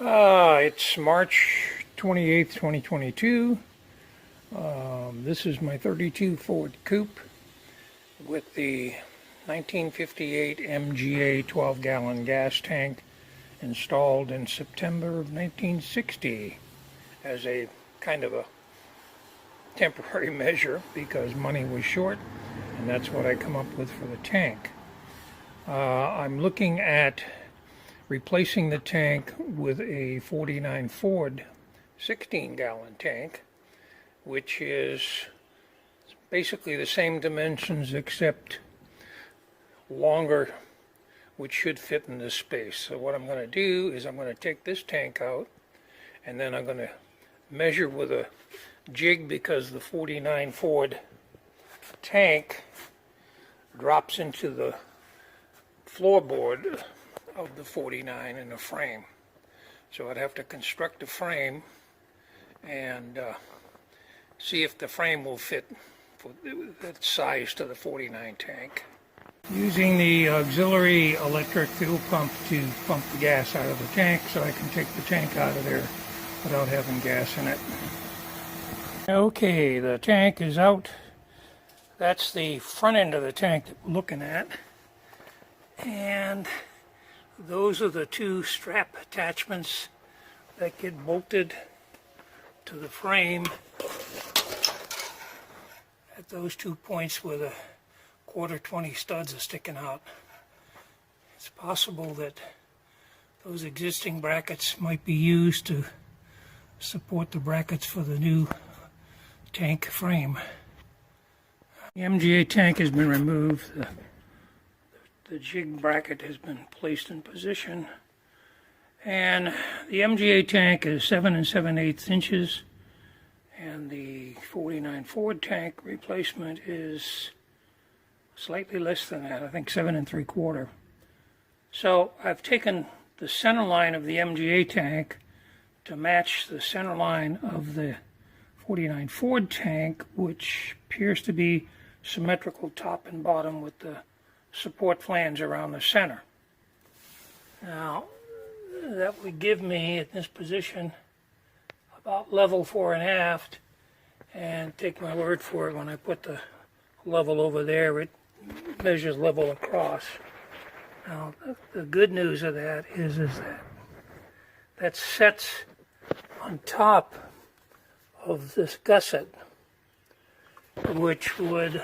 It's March 28th, 2022. This is my 32 Ford Coupe with the 1958 MGA 12-gallon gas tank installed in September of 1960 as a kind of a temporary measure because money was short, and that's what I come up with for the tank. I'm looking at replacing the tank with a 49 Ford 16-gallon tank, which is basically the same dimensions except longer, which should fit in this space. So what I'm going to do is I'm going to take this tank out, and then I'm going to measure with a jig, because the 49 Ford tank drops into the floorboard of the 49 in the frame. So I'd have to construct a frame and see if the frame will fit for that size to the 49 tank. Using the auxiliary electric fuel pump to pump the gas out of the tank so I can take the tank out of there without having gas in it. Okay, the tank is out. That's the front end of the tank that we're looking at. And those are the two strap attachments that get bolted to the frame at those 2 points where the 1/4 studs are sticking out. It's possible that those existing brackets might be used to support the brackets for the new tank frame. The MGA tank has been removed. The jig bracket has been placed in position, and the MGA tank is 7 7/8 inches, and the 49 Ford tank replacement is slightly less than that, I think 7 3/4. So I've taken the center line of the MGA tank to match the center line of the 49 Ford tank, which appears to be symmetrical top and bottom with the support flange around the center. Now, that would give me, at this position, about level 4 and aft, and take my word for it, when I put the level over there, it measures level across. Now, the good news of that is that sets on top of this gusset, which would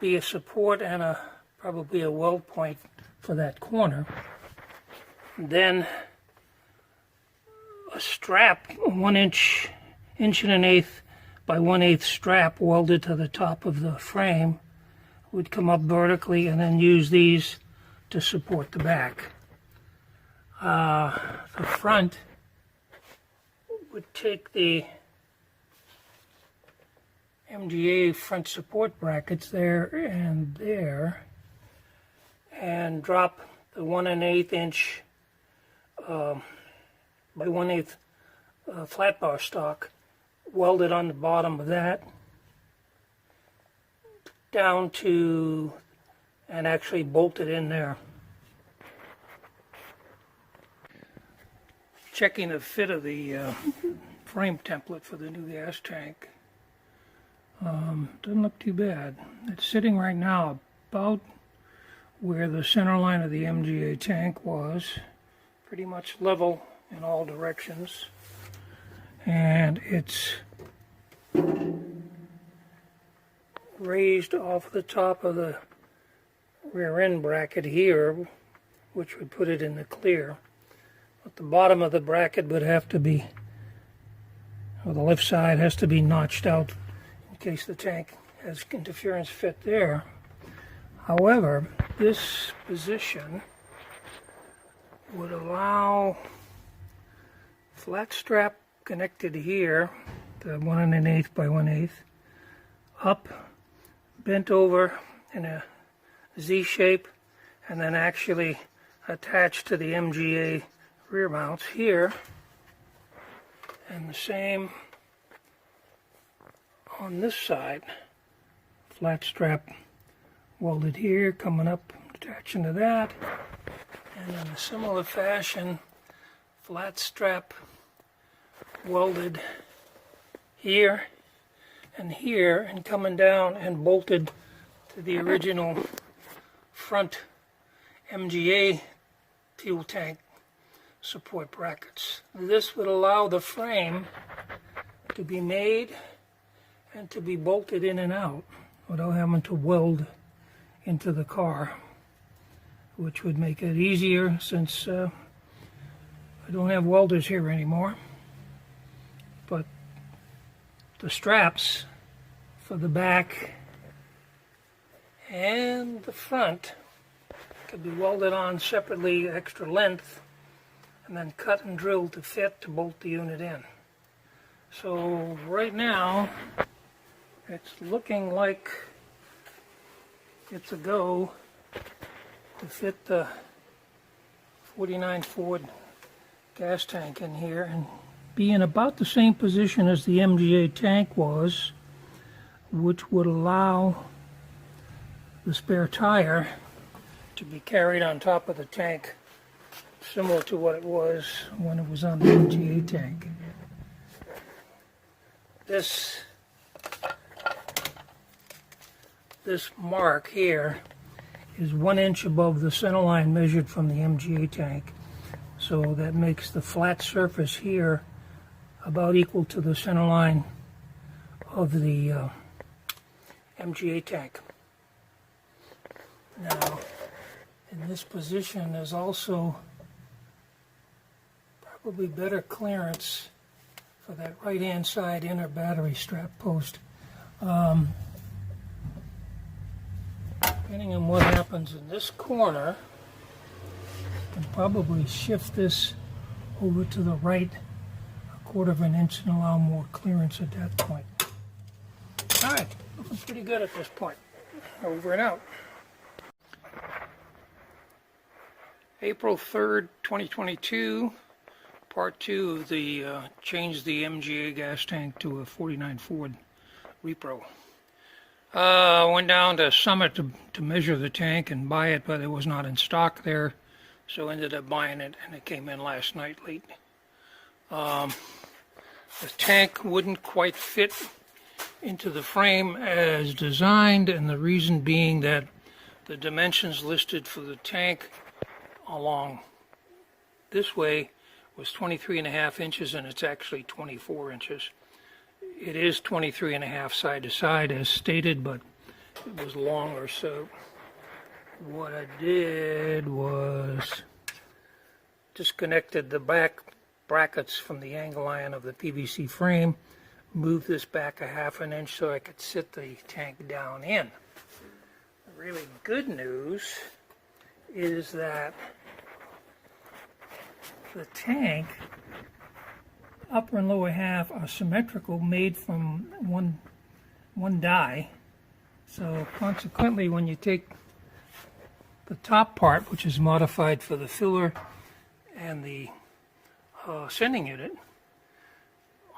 be a support and probably a weld point for that corner. Then a strap, 1 inch, 1 1/8 by 1/8 strap welded to the top of the frame would come up vertically, and then use these to support the back. The front would take the MGA front support brackets there and there, and drop the 1 1/8 inch by 1/8 flat bar stock welded on the bottom of that down to, and actually bolted in there. Checking the fit of the frame template for the new gas tank. Doesn't look too bad. It's sitting right now about where the center line of the MGA tank was, pretty much level in all directions, and it's raised off the top of the rear end bracket here, which would put it in the clear. But the bottom of the bracket would have to be, or the left side has to be notched out in case the tank has interference fit there. However, this position would allow flat strap connected here, the 1 1/8 by 1/8, up, bent over in a Z shape, and then actually attached to the MGA rear mounts here, and the same on this side, flat strap welded here, coming up, attaching to that, and in a similar fashion, flat strap welded here and here, and coming down and bolted to the original front MGA fuel tank support brackets. This would allow the frame to be made and to be bolted in and out without having to weld into the car, which would make it easier since I don't have welders here anymore. But the straps for the back and the front could be welded on separately, extra length, and then cut and drilled to fit to bolt the unit in. So right now it's looking like it's a go to fit the 49 Ford gas tank in here and be in about the same position as the MGA tank was, which would allow the spare tire to be carried on top of the tank, similar to what it was when it was on the MGA tank. This mark here is 1 inch above the center line measured from the MGA tank. So that makes the flat surface here about equal to the center line of the MGA tank. Now, in this position, there's also probably better clearance for that right-hand side inner battery strap post. Depending on what happens in this corner, I can probably shift this over to the right 1/4 inch and allow more clearance at that point. All right, looking pretty good at this point. Over and out. April 3rd, 2022, part 2 of the change the MGA gas tank to a 49 Ford Repro. Went down to Summit to measure the tank and buy it, but it was not in stock there, so ended up buying it, and it came in last night late. The tank wouldn't quite fit into the frame as designed, and the reason being that the dimensions listed for the tank along this way was 23.5 inches, and it's actually 24 inches. It is 23.5 side to side as stated, but it was longer. So what I did was disconnected the back brackets from the angle iron of the PVC frame, moved this back 1/2 inch so I could sit the tank down in. The really good news is that the tank upper and lower half are symmetrical, made from one die. So consequently, when you take the top part, which is modified for the filler and the sending unit,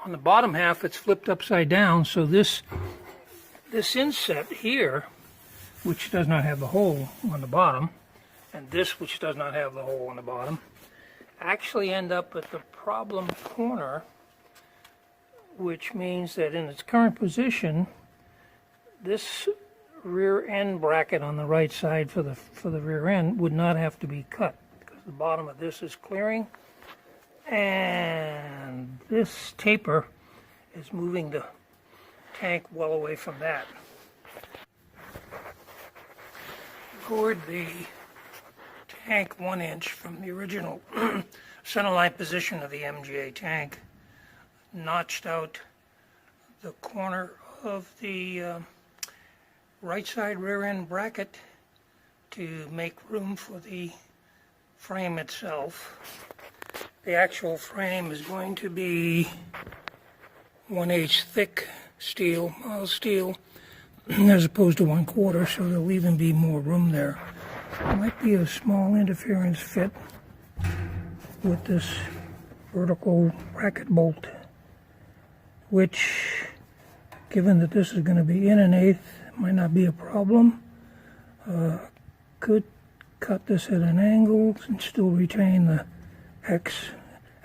on the bottom half it's flipped upside down, so this inset here, which does not have the hole on the bottom, and this, which does not have the hole on the bottom, actually end up at the problem corner, which means that in its current position, this rear end bracket on the right side for the rear end would not have to be cut, because the bottom of this is clearing, and this taper is moving the tank well away from that. Gored the tank 1 inch from the original centerline position of the MGA tank, notched out the corner of the right side rear end bracket to make room for the frame itself. The actual frame is going to be 1/8 thick steel, mild steel, as opposed to 1/4, so there'll even be more room there. There might be a small interference fit with this vertical bracket bolt, which, given that this is going to be in 1/8, might not be a problem. Could cut this at an angle and still retain the X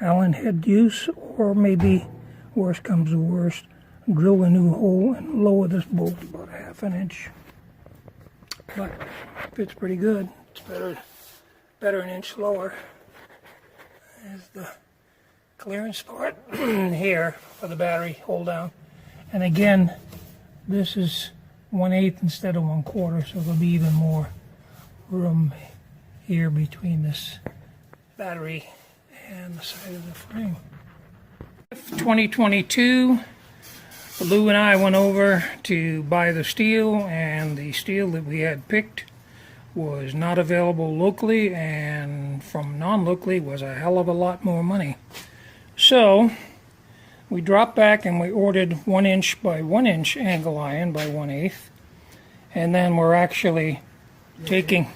Allen head use, or maybe, worst comes to worst, drill a new hole and lower this bolt about 1/2 inch. But fits pretty good. It's better an inch lower. There's the clearance part here for the battery hold down. And again, this is 1/8 instead of 1/4, so there'll be even more room here between this battery and the side of the frame. 2022, Lou and I went over to buy the steel, and the steel that we had picked was not available locally, and from non-locally was a hell of a lot more money. So we dropped back and we ordered 1 inch by 1 inch angle iron by 1/8, and then we're actually taking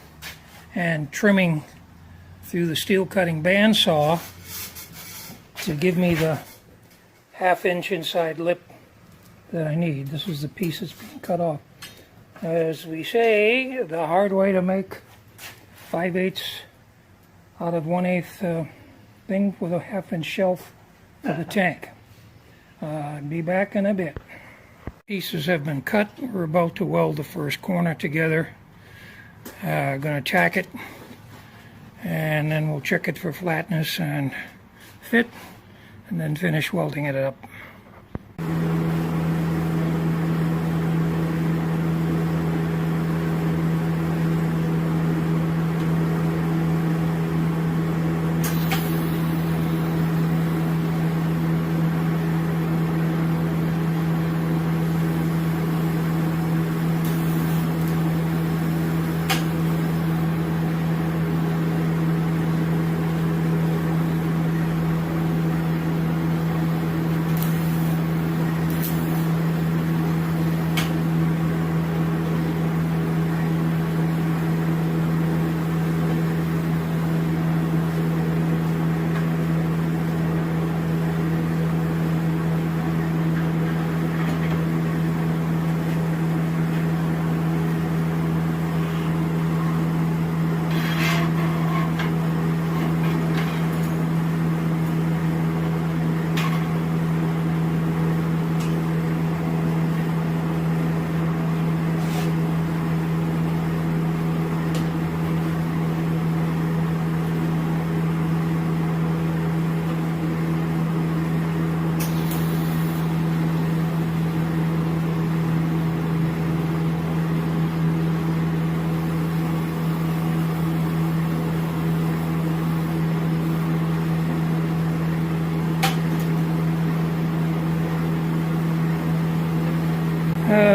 and trimming through the steel cutting bandsaw to give me the 1/2 inch inside lip that I need. This is the piece that's being cut off. As we say, the hard way to make 5/8 out of 1/8 thing with a 1/2 inch shelf for the tank. Be back in a bit. Pieces have been cut. We're about to weld the first corner together. Going to tack it, and then we'll check it for flatness and fit, and then finish welding it up.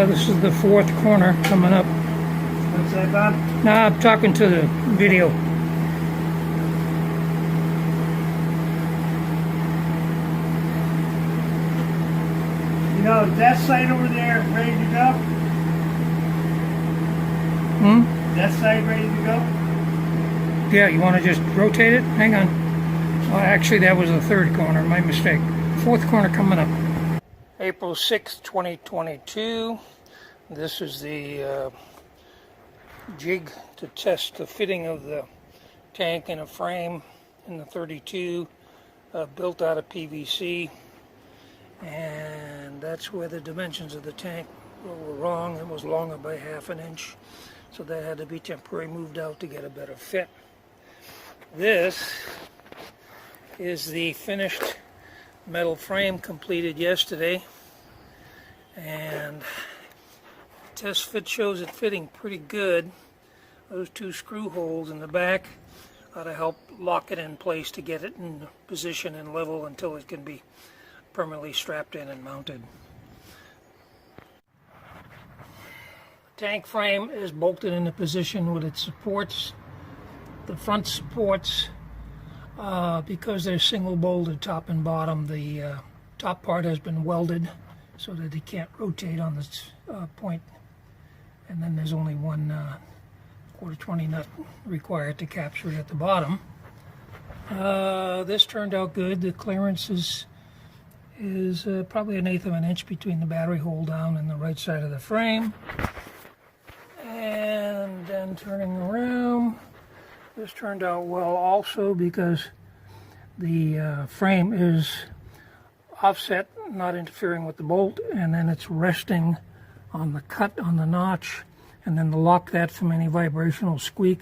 This is the 4th corner coming up. What's that, Bob? No, I'm talking to the video. You know, is that side over there ready to go? That side ready to go? Yeah, you want to just rotate it? Hang on. Well, actually, that was the 3rd corner. My mistake. 4th corner coming up. April 6th, 2022. This is the jig to test the fitting of the tank in a frame in the 32, built out of PVC. And that's where the dimensions of the tank were wrong. It was longer by 1/2 inch, so that had to be temporarily moved out to get a better fit. This is the finished metal frame completed yesterday, and test fit shows it fitting pretty good. Those 2 screw holes in the back ought to help lock it in place to get it in position and level until it can be permanently strapped in and mounted. The tank frame is bolted into position with its supports. The front supports, because they're single bolted top and bottom, the top part has been welded so that it can't rotate on this point. And then there's only one 1/4-20 nut required to capture it at the bottom. This turned out good. The clearance is probably 1/8 of an inch between the battery hold down and the right side of the frame. And then turning around, this turned out well also, because the frame is offset, not interfering with the bolt, and then it's resting on the cut on the notch, and then to lock that from any vibrational squeak,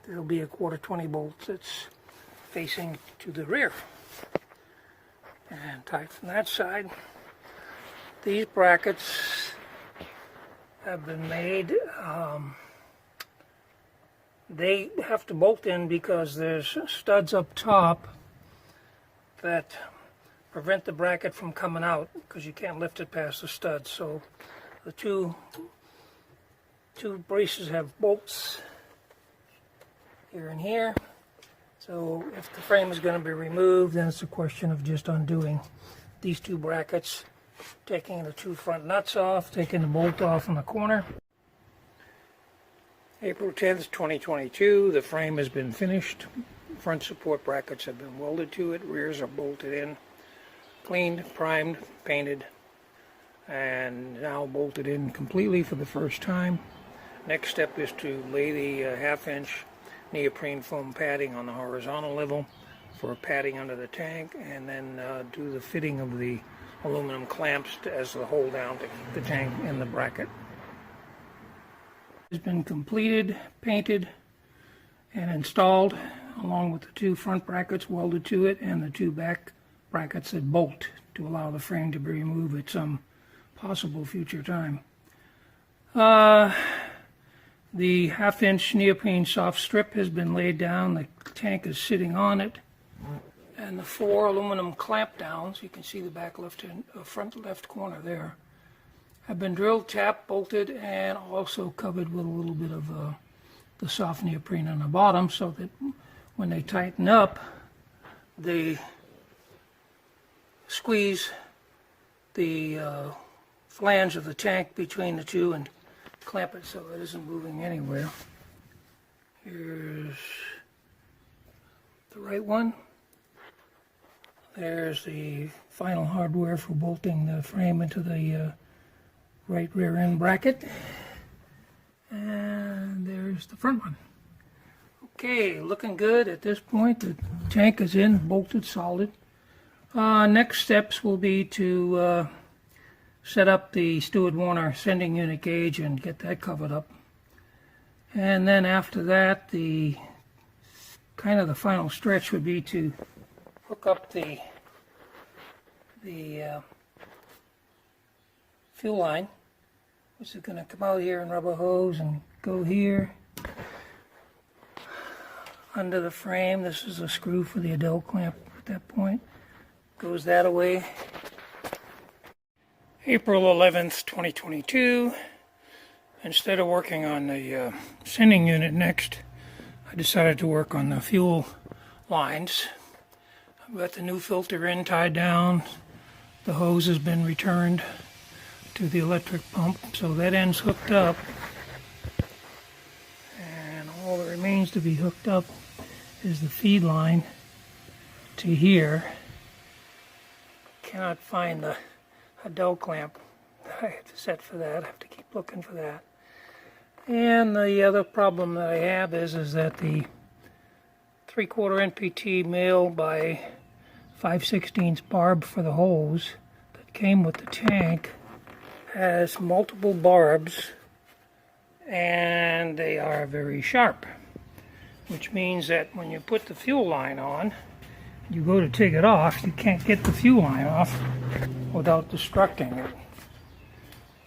there'll be a 1/4 bolt that's facing to the rear and tight from that side. These brackets have been made. They have to bolt in because there's studs up top that prevent the bracket from coming out because you can't lift it past the studs. So the two braces have bolts here and here. So if the frame is going to be removed, then it's a question of just undoing these two brackets, taking the two front nuts off, taking the bolt off in the corner. April 10th, 2022, the frame has been finished. Front support brackets have been welded to it, rears are bolted in, cleaned, primed, painted, and now bolted in completely for the first time. Next step is to lay the 1/2-inch neoprene foam padding on the horizontal level for padding under the tank, and then do the fitting of the aluminum clamps as the hold down to keep the tank in the bracket. It's been completed, painted, and installed, along with the two front brackets welded to it and the two back brackets that bolt to allow the frame to be removed at some possible future time. The 1/2-inch neoprene soft strip has been laid down. The tank is sitting on it, and the 4 aluminum clamp downs, you can see the back front left corner there, have been drilled, tapped, bolted, and also covered with a little bit of the soft neoprene on the bottom, so that when they tighten up, they squeeze the flange of the tank between the two and clamp it so it isn't moving anywhere. Here's the right one. There's the final hardware for bolting the frame into the right rear end bracket. And there's the front one. Okay, looking good at this point. The tank is in, bolted solid. Next steps will be to set up the Stewart Warner sending unit gauge and get that covered up. And then after that, the final stretch would be to hook up the fuel line, which is going to come out here in rubber hose and go here under the frame. This is a screw for the Adele clamp at that point. Goes that away. April 11th, 2022. Instead of working on the sending unit next, I decided to work on the fuel lines. I've got the new filter in, tied down. The hose has been returned to the electric pump, so that end's hooked up. And all that remains to be hooked up is the feed line to here. Cannot find the Adele clamp that I have to set for that. I have to keep looking for that. And the other problem that I have is that the 3/4 NPT male by 5/16 barb for the hose that came with the tank has multiple barbs, and they are very sharp, which means that when you put the fuel line on, you go to take it off, you can't get the fuel line off without destructing it.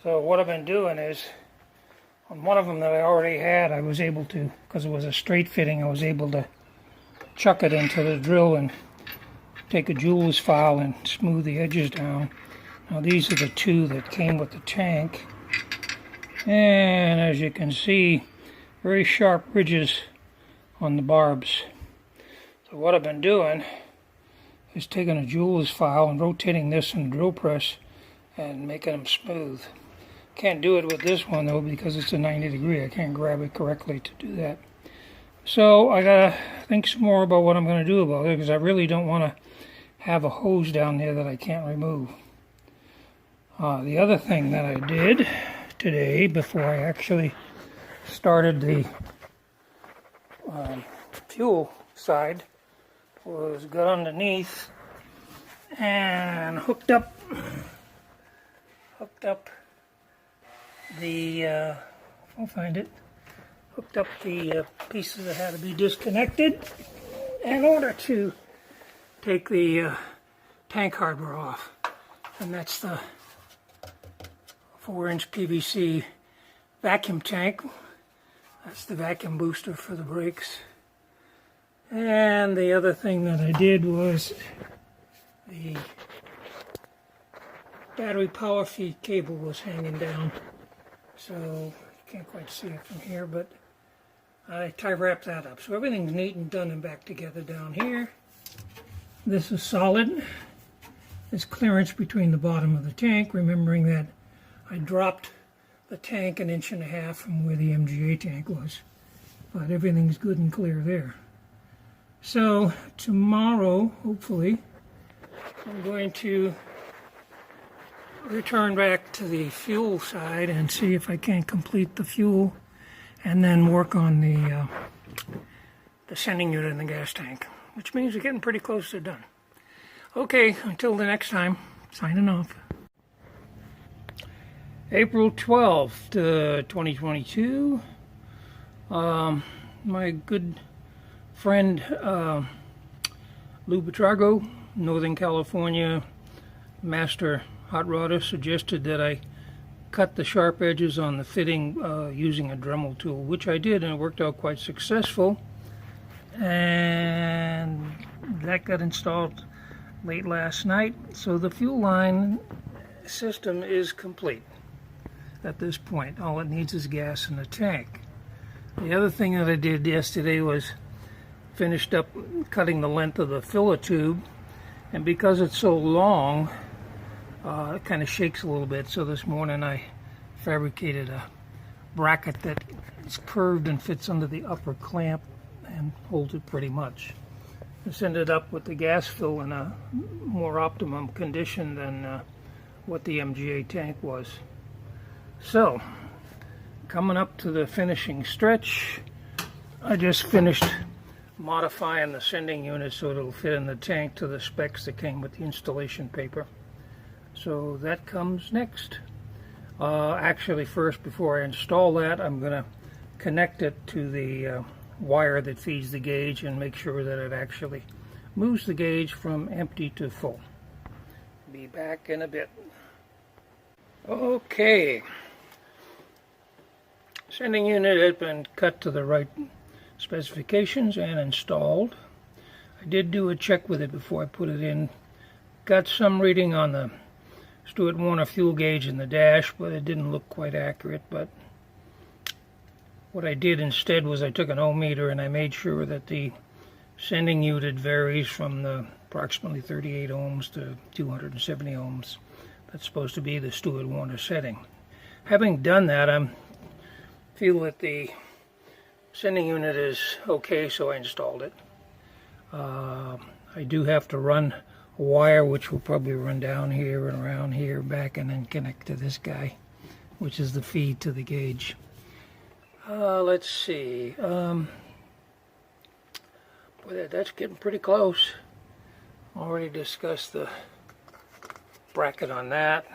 So what I've been doing is, on one of them that I already had, I was able to, because it was a straight fitting, I was able to chuck it into the drill and take a jeweler's file and smooth the edges down. Now these are the two that came with the tank, and as you can see, very sharp ridges on the barbs. So what I've been doing is taking a jeweler's file and rotating this in the drill press and making them smooth. Can't do it with this one though because it's a 90 degree. I can't grab it correctly to do that. So I gotta think some more about what I'm going to do about it, because I really don't want to have a hose down there that I can't remove. The other thing that I did today, before I actually started the fuel side, was got underneath and hooked up the I'll find it. Hooked up the pieces that had to be disconnected in order to take the tank hardware off. And that's the 4-inch PVC vacuum tank. That's the vacuum booster for the brakes. And the other thing that I did was the battery power feed cable was hanging down. So you can't quite see it from here, but I tie wrapped that up. So everything's neat and done and back together down here. This is solid. There's clearance between the bottom of the tank, remembering that I dropped the tank 1.5 inches from where the MGA tank was. But everything's good and clear there. So tomorrow, hopefully, I'm going to return back to the fuel side and see if I can complete the fuel and then work on the sending unit in the gas tank, which means we're getting pretty close to done. Okay, until the next time, signing off. April 12th, 2022. My good friend Lou Betrago, Northern California master hot rodder, suggested that I cut the sharp edges on the fitting using a Dremel tool, which I did, and it worked out quite successful. And that got installed late last night, so the fuel line system is complete at this point. All it needs is gas in the tank. The other thing that I did yesterday was finished up cutting the length of the filler tube, and because it's so long, it kind of shakes a little bit. So this morning I fabricated a bracket that is curved and fits under the upper clamp and holds it pretty much. This ended up with the gas fill in a more optimum condition than what the MGA tank was. So, coming up to the finishing stretch, I just finished modifying the sending unit so it'll fit in the tank to the specs that came with the installation paper. So that comes next. Actually, first, before I install that, I'm going to connect it to the wire that feeds the gauge and make sure that it actually moves the gauge from empty to full. Be back in a bit. Okay. Sending unit has been cut to the right specifications and installed. I did do a check with it before I put it in. Got some reading on the Stuart Warner fuel gauge in the dash, but it didn't look quite accurate. But what I did instead was I took an ohm meter and I made sure that the sending unit varies from the approximately 38 ohms to 270 ohms. That's supposed to be the Stuart Warner setting. Having done that, I feel that the sending unit is okay, so I installed it. I do have to run a wire, which will probably run down here and around here, back, and then connect to this guy, which is the feed to the gauge. Let's see. Boy, that's getting pretty close. Already discussed the bracket on that.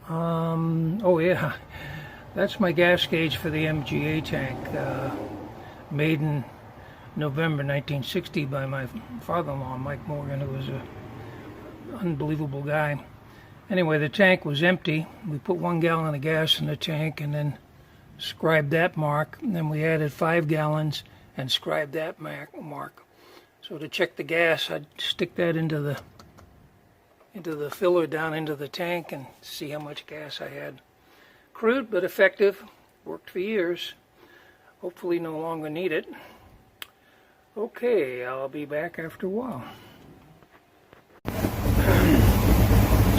Oh yeah, that's my gas gauge for the MGA tank, made in November 1960 by my father-in-law, Mike Morgan, who was an unbelievable guy. Anyway, the tank was empty. We put 1 gallon of gas in the tank and then scribed that mark. And then we added 5 gallons and scribed that mark. So to check the gas, I'd stick that into the filler down into the tank and see how much gas I had. Crude but effective. Worked for years. Hopefully no longer need it. Okay, I'll be back after a while.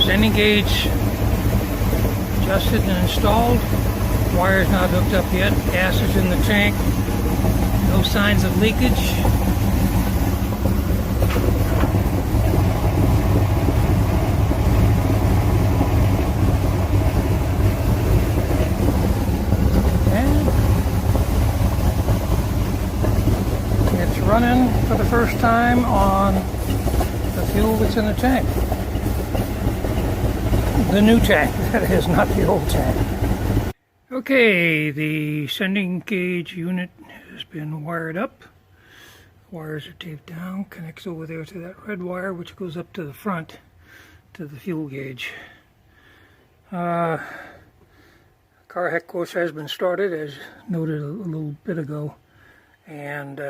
Sending gauge adjusted and installed. Wire's not hooked up yet. Gas is in the tank. No signs of leakage. And it's running for the first time. time on the fuel that's in the tank. The new tank, that is, not the old tank. Okay, the sending gauge unit has been wired up. Wires are taped down, connects over there to that red wire which goes up to the front to the fuel gauge. Car heck course has been started, as noted a little bit ago, and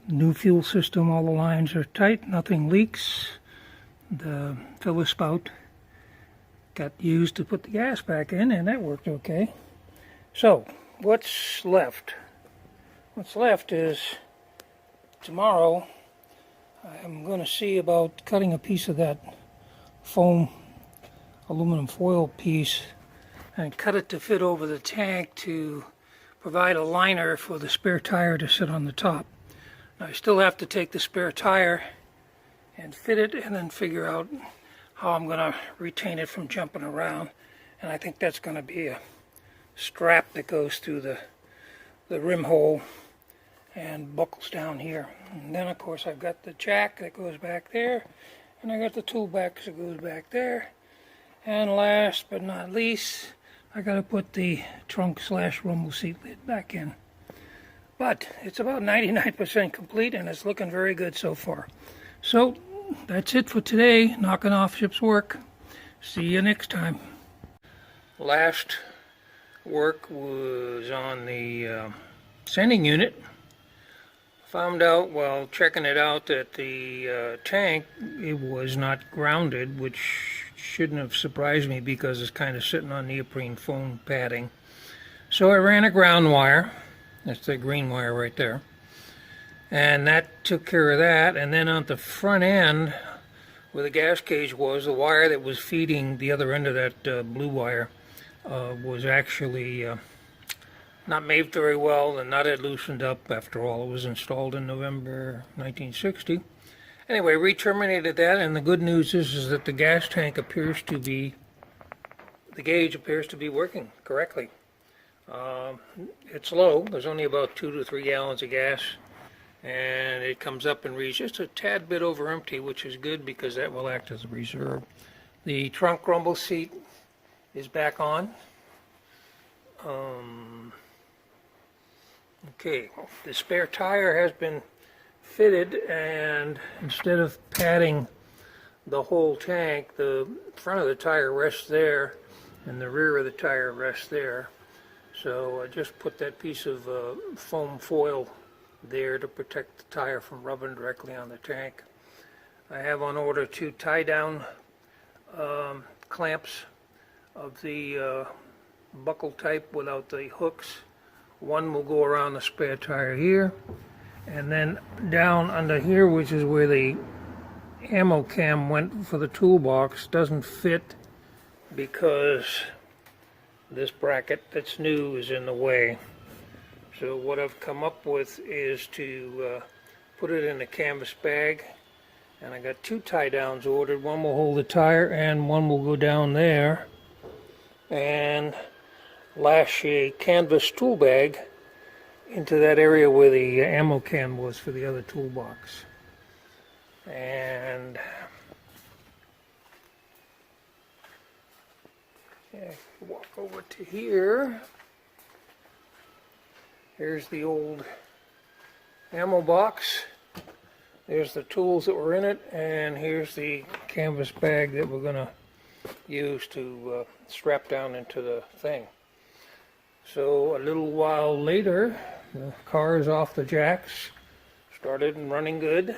new fuel system, all the lines are tight, nothing leaks. The filler spout got used to put the gas back in, and that worked okay. So what's left? What's left is tomorrow I'm going to see about cutting a piece of that foam aluminum foil piece and cut it to fit over the tank to provide a liner for the spare tire to sit on the top. Now I still have to take the spare tire and fit it and then figure out how I'm going to retain it from jumping around, and I think that's going to be a strap that goes through the rim hole and buckles down here. And then of course I've got the jack that goes back there, and I got the toolbox that goes back there, and last but not least I got to put the trunk / rumble seat lid back in. But it's about 99% complete, and it's looking very good so far. So that's it for today. Knocking off ship's work. See you next time. Last work was on the sending unit. Found out while checking it out that the tank, it was not grounded, which shouldn't have surprised me because it's kind of sitting on neoprene foam padding. So I ran a ground wire. That's the green wire right there. And that took care of that. And then on the front end, where the gas gauge was, the wire that was feeding the other end of that blue wire was actually not made very well. The nut had loosened up after all. It was installed in November 1960. Anyway, re-terminated that, and the good news is that the gas tank appears to be, the gauge appears to be working correctly. It's low. There's only about 2 to 3 gallons of gas, and it comes up and reads just a tad bit over empty, which is good because that will act as a reserve. The trunk rumble seat is back on. Okay, the spare tire has been fitted, and instead of padding the whole tank, the front of the tire rests there and the rear of the tire rests there. So I just put that piece of foam foil there to protect the tire from rubbing directly on the tank. I have on order 2 tie-down clamps of the buckle type without the hooks. One will go around the spare tire here, and then down under here, which is where the ammo cam went for the toolbox, doesn't fit because this bracket that's new is in the way. So what I've come up with is to put it in a canvas bag, and I got 2 tie downs ordered. One will hold the tire and one will go down there, and lash a canvas tool bag into that area where the ammo can was for the other toolbox. And walk over to here. Here's the old ammo box. There's the tools that were in it, and here's the canvas bag that we're going to use to strap down into the thing. So a little while later, the car is off the jacks, started and running good.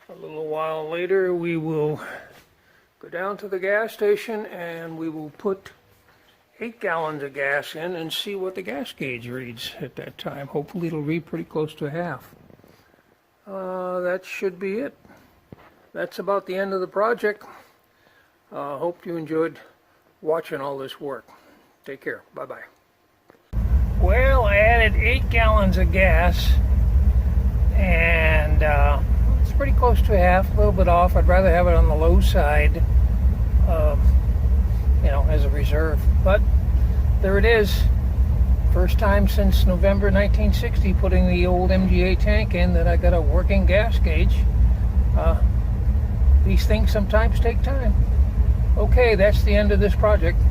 A little while later, we will go down to the gas station and we will put 8 gallons of gas in and see what the gas gauge reads at that time. Hopefully it'll read pretty close to half. That should be it. That's about the end of the project. Hope you enjoyed watching all this work. Take care. Bye-bye. Well, I added 8 gallons of gas, and it's pretty close to half, a little bit off. I'd rather have it on the low side, you know, as a reserve. But there it is. First time since November 1960 putting the old MGA tank in that I got a working gas gauge. These things sometimes take time. Okay, that's the end of this project.